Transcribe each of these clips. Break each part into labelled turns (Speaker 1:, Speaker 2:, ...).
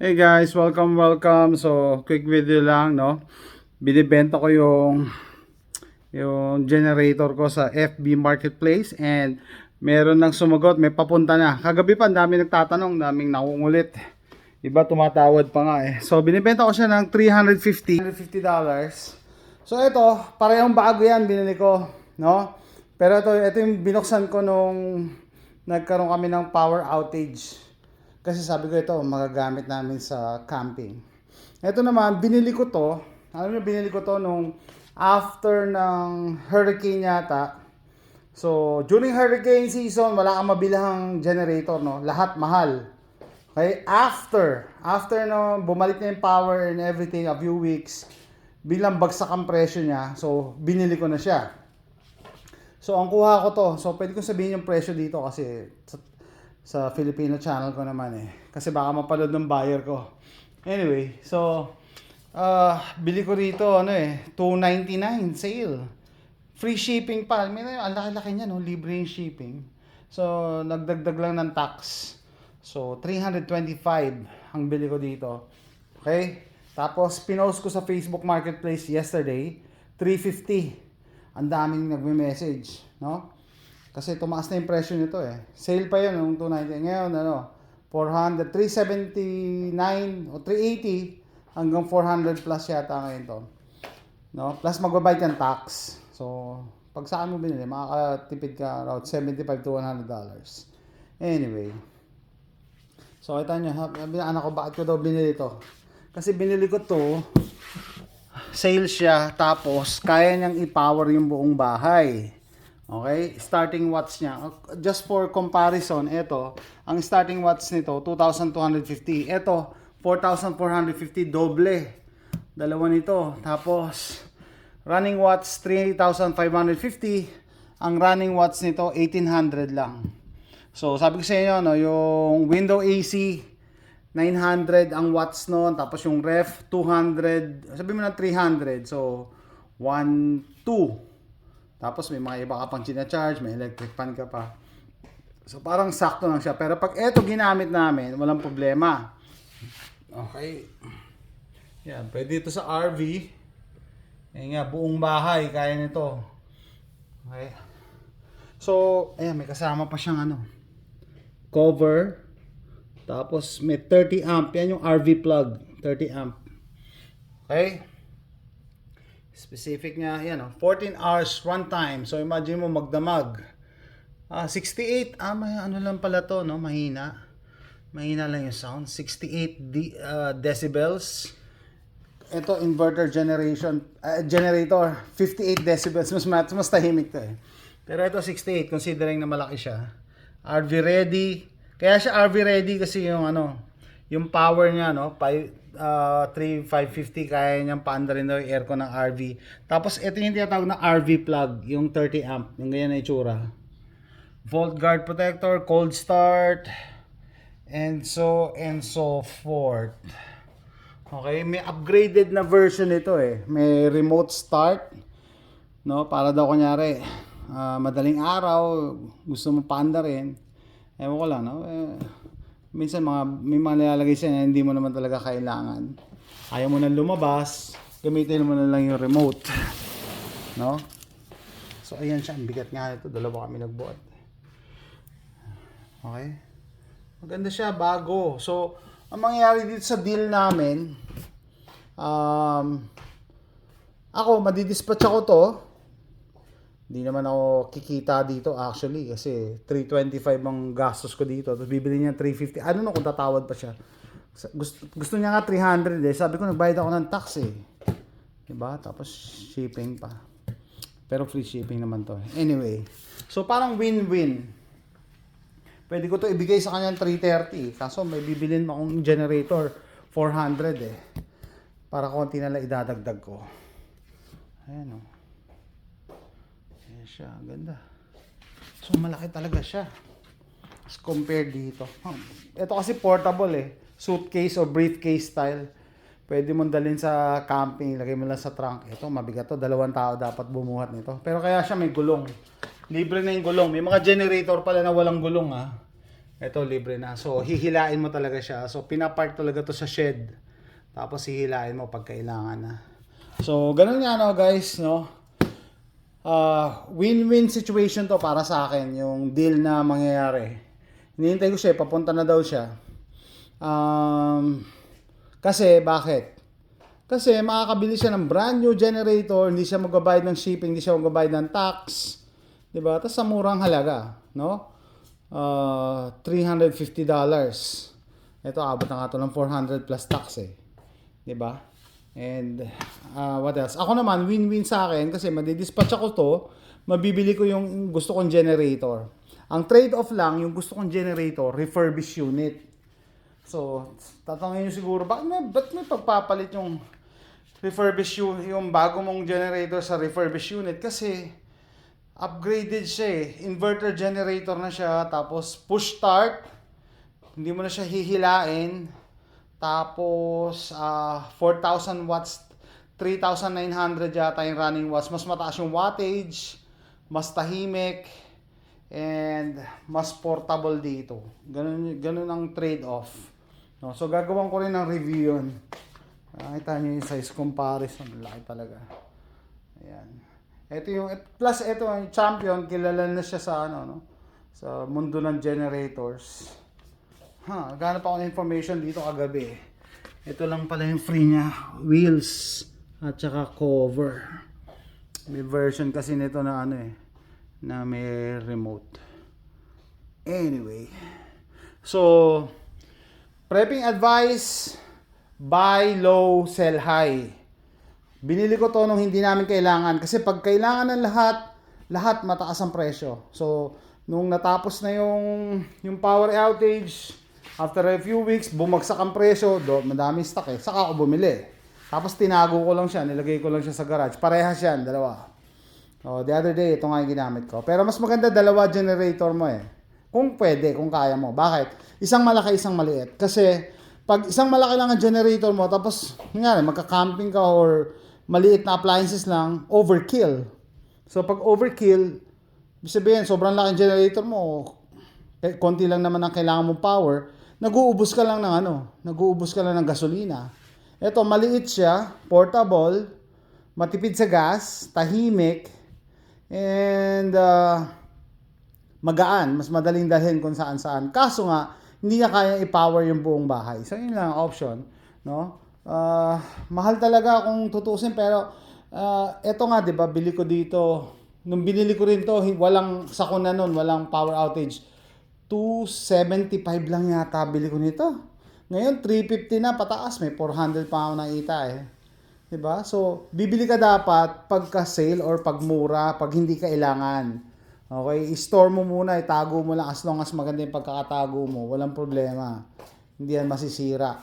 Speaker 1: Hey guys, welcome. So, quick video lang, no? Binibenta ko yung generator ko sa FB Marketplace and meron nang sumagot, may papunta na. Kagabi pa, ang dami nagtatanong, daming nakungulit. Iba tumatawad pa nga eh. So, binibenta ko siya ng $350. So, ito, parehong bago yan, binili ko, no? Pero ito yung binuksan ko nung nagkaroon kami ng power outage. Kasi sabi ko ito, magagamit namin sa camping. Ito naman, binili ko to. Alam niyo, binili ko to nung after ng hurricane yata. So, during hurricane season, wala kang mabilhang generator, no? Lahat mahal. Okay? After no, bumalik na yung power and everything, a few weeks, bilang bagsak ang presyo niya. So, binili ko na siya. So, ang kuha ko to. So, pwede ko sabihin yung presyo dito kasi sa Filipino channel ko naman eh. Kasi baka mapanood ng buyer ko. Anyway, so bili ko rito $299 sale. Free shipping pa. Ang laki-laki niya, no? Libre yung shipping. So nagdagdag lang ng tax. So $325 ang bili ko dito. Okay? Tapos pinost ko sa Facebook Marketplace yesterday, $350. Ang daming nagme-message, no? Kasi tumaas na yung presyo nito eh. Sale pa yun nung 290. Ngayon 379 o 380 hanggang 400 plus yata ngayon to. No? Plus magbabayad ng tax. So, pag saan mo binili, makakatipid ka around $75 to $100. Anyway. So, kita nyo, anak ko, bakit ko daw binili to? Kasi binili ko to, sale siya, tapos kaya niyang i-power yung buong bahay. Okay, starting watts niya. Just for comparison, ito, ang starting watts nito, 2,250. Ito, 4,450, doble. Dalawa nito. Tapos, running watts, 3,550. Ang running watts nito, 1,800 lang. So, sabi ko sa inyo, no, yung window AC, 900 ang watts noon. Tapos yung ref, 200. Sabi mo na 300. So, 1, 2. Tapos may mga iba ka pang charge, may electric fan ka pa. So parang sakto lang siya. Pero pag ito ginamit namin, walang problema. Okay. Yan, pwede ito sa RV. Ayan nga, buong bahay, kaya nito. Okay. So, ayan, may kasama pa siyang cover. Tapos may 30 amp. Yan yung RV plug, 30 amp. Okay. Specific niya, 14 hours runtime. So imagine mo magdamag. 68, may lang pala to, no? Mahina. Mahina lang yung sound. 68 decibels. Ito inverter generator, 58 decibels. Mas tahimik to eh. Pero ito 68, considering na malaki siya. RV ready. Kaya siya RV ready kasi yung power niya, 3,550, kaya niyang paandarin daw yung aircon ng RV. Tapos ito yung tinatawag na RV plug, yung 30 amp, yung ganyan na itsura. Volt guard protector, cold start, and so forth. Okay, may upgraded na version ito eh. May remote start, no? Para daw kunyari, madaling araw, gusto mo paandarin. Ewan ko lang, no? Minsan may mga nilalagay siya na hindi mo naman talaga kailangan. Ayaw mo na lumabas, gamitin mo na lang yung remote. No? So ayan siya, ang bigat nga ito. Dalawa kami nagbuhat. Okay? Maganda siya, bago. So, ang mangyayari dito sa deal namin, ako, madidispatch ako to. Hindi naman ako kikita dito actually kasi 325 ang gastos ko dito. Tapos bibili niya 350. Ano kung tatawad pa siya. Gusto niya nga 300 eh. Sabi ko nagbayad ako ng tax eh. Diba? Tapos shipping pa. Pero free shipping naman to. Anyway. So parang win-win. Pwede ko to ibigay sa kanya 330. Kaso may bibilin mo akong generator 400 eh. Para konti na lang idadagdag ko. Ayan o. Siya, ganda. So malaki talaga siya. As compared dito. Ito kasi portable eh. Suitcase o briefcase style. Pwede mong dalhin sa camping, lagay mo lang sa trunk. Ito mabigat to, 2 tao dapat bumuhat nito. Pero kaya siya may gulong. Libre na yung gulong. May mga generator pala na walang gulong Ito libre na. So hihilain mo talaga siya. So pinapark talaga to sa shed. Tapos hihilain mo pag kailangan na. So ganun nga no guys, no. Win-win situation to para sa akin yung deal na mangyayari. Hinihintay ko siya, papunta na daw siya. Kasi bakit? Kasi makakabili siya ng brand new generator, hindi siya magbabayad ng shipping, hindi siya magbabayad ng tax, 'di ba? Tapos sa murang halaga, no? $350. Ito abot na nga to ng 400 plus tax eh. 'Di ba? And what else? Ako naman win-win sa akin kasi madi-dispatch ako to, mabibili ko yung gusto kong generator. Ang trade-off lang yung gusto kong generator, refurbished unit. So, tatanungin nyo siguro, ba't may pagpapalit yung refurbished unit, yung bago mong generator sa refurbished unit? Kasi upgraded siya eh. Inverter generator na siya, tapos push start, hindi mo na siya hihilain. Tapos 4,000 watts, 3,900 yata yung running watts. Mas mataas yung wattage, mas tahimik, and mas portable dito. Ganun ang trade-off. No? So gagawin ko rin ng review yun. Nakita nyo yung size comparison. Laki talaga. Ayan. Ito yung, plus ito yung Champion, kilala na siya sa sa mundo ng generators. Ganap ako ng information dito kagabi. Ito lang pala yung free niya. Wheels at saka cover. May version kasi nito na na may remote. Anyway. So, prepping advice, buy low, sell high. Binili ko to nung hindi namin kailangan. Kasi pag kailangan ng lahat mataas ang presyo. So, nung natapos na yung power outage, after a few weeks, bumagsak ang presyo, madami stock eh. Saka ako bumili. Tapos tinago ko lang siya, nilagay ko lang siya sa garage. Parehas yan, dalawa. The other day, ito nga yung ginamit ko. Pero mas maganda dalawa generator mo eh. Kung pwede, kung kaya mo. Bakit? Isang malaki, isang maliit. Kasi pag isang malaki lang ang generator mo, tapos magka-camping ka or maliit na appliances lang, overkill. So pag overkill, ibig sabihin, sobrang laki generator mo, konti lang naman ang kailangan mong power, nag-uubos ka lang ng gasolina. Ito, maliit siya, portable, matipid sa gas, tahimik, and magaan, mas madaling dalhin kung saan-saan. Kaso nga, hindi niya kaya i-power yung buong bahay. So, yun lang ang option, no? Mahal talaga kung tutusin, pero eto nga, 'di ba, bili ko dito. Nung binili ko rin to, walang sakuna noon, walang power outage. 275 lang yata bili ko nito. Ngayon 350 na pataas, may 400 pa ako nakita eh. 'Di ba? So, bibili ka dapat pagka sale or pag mura, pag hindi kailangan. Okay, i-store mo muna, itago mo lang as long as maganda yung pagkakatago mo, walang problema. Hindi yan masisira.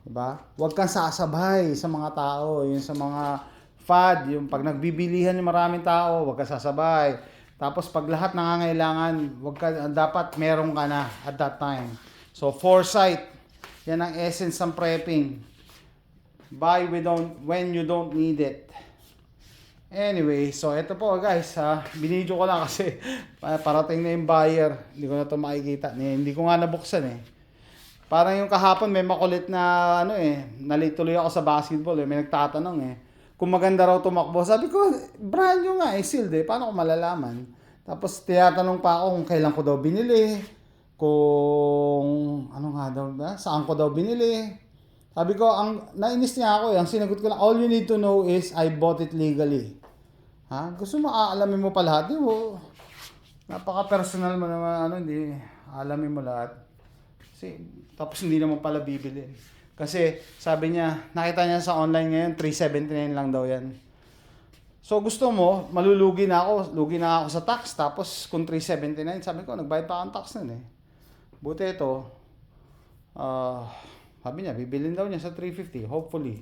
Speaker 1: 'Di ba? Huwag kang sasabay sa mga tao, yung sa mga fad, yung pag nagbibilihan yung maraming tao, huwag kang sasabay. Tapos pag lahat nangangailangan, dapat meron ka na at that time. So foresight, yan ang essence ng prepping. Buy when you don't need it. Anyway, so ito po guys, binidyo ko lang kasi parating na yung buyer. Hindi ko na ito makikita. Hindi ko nga nabuksan eh. Parang yung kahapon may makulit na nalituloy ako sa basketball eh. May nagtatanong eh, kung maganda raw tumakbo. Sabi ko, brand new nga sealed eh. Paano ko malalaman? Tapos tinatanong pa ako kung kailan ko daw binili, kung saan ko daw binili. Sabi ko, nainis niya ako eh. Ang sinagot ko lang, all you need to know is I bought it legally. Gusto mo aalamin mo pa lahat? Napaka-personal mo naman, hindi aalamin mo lahat. Tapos hindi naman pala bibili. Kasi sabi niya, nakita niya sa online ngayon, 379 lang daw yan. So gusto mo, malulugi na ako. Lugi na ako sa tax. Tapos kung 379, sabi ko, nagbayad pa akong tax nun eh. Buti ito, sabi niya, bibilin daw niya sa 350, hopefully.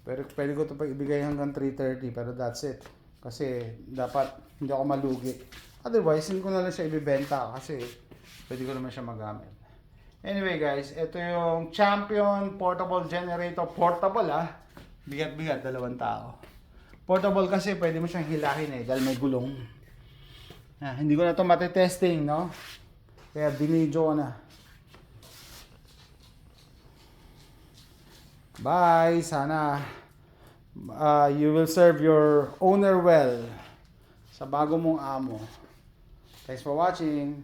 Speaker 1: Pero pwede ko ito pa ibigay hanggang 330, pero that's it. Kasi dapat hindi ako malugi. Otherwise, hindi ko na lang siya ibibenta kasi pwede ko naman siya magamit. Anyway guys, ito yung Champion portable generator. Portable bigat-bigat, 2 tao. Portable kasi pwede mo siyang hilahin dahil may gulong. Hindi ko na ito matitesting, no? Kaya binidyo ko na. Bye! Sana you will serve your owner well sa bago mong amo. Thanks for watching.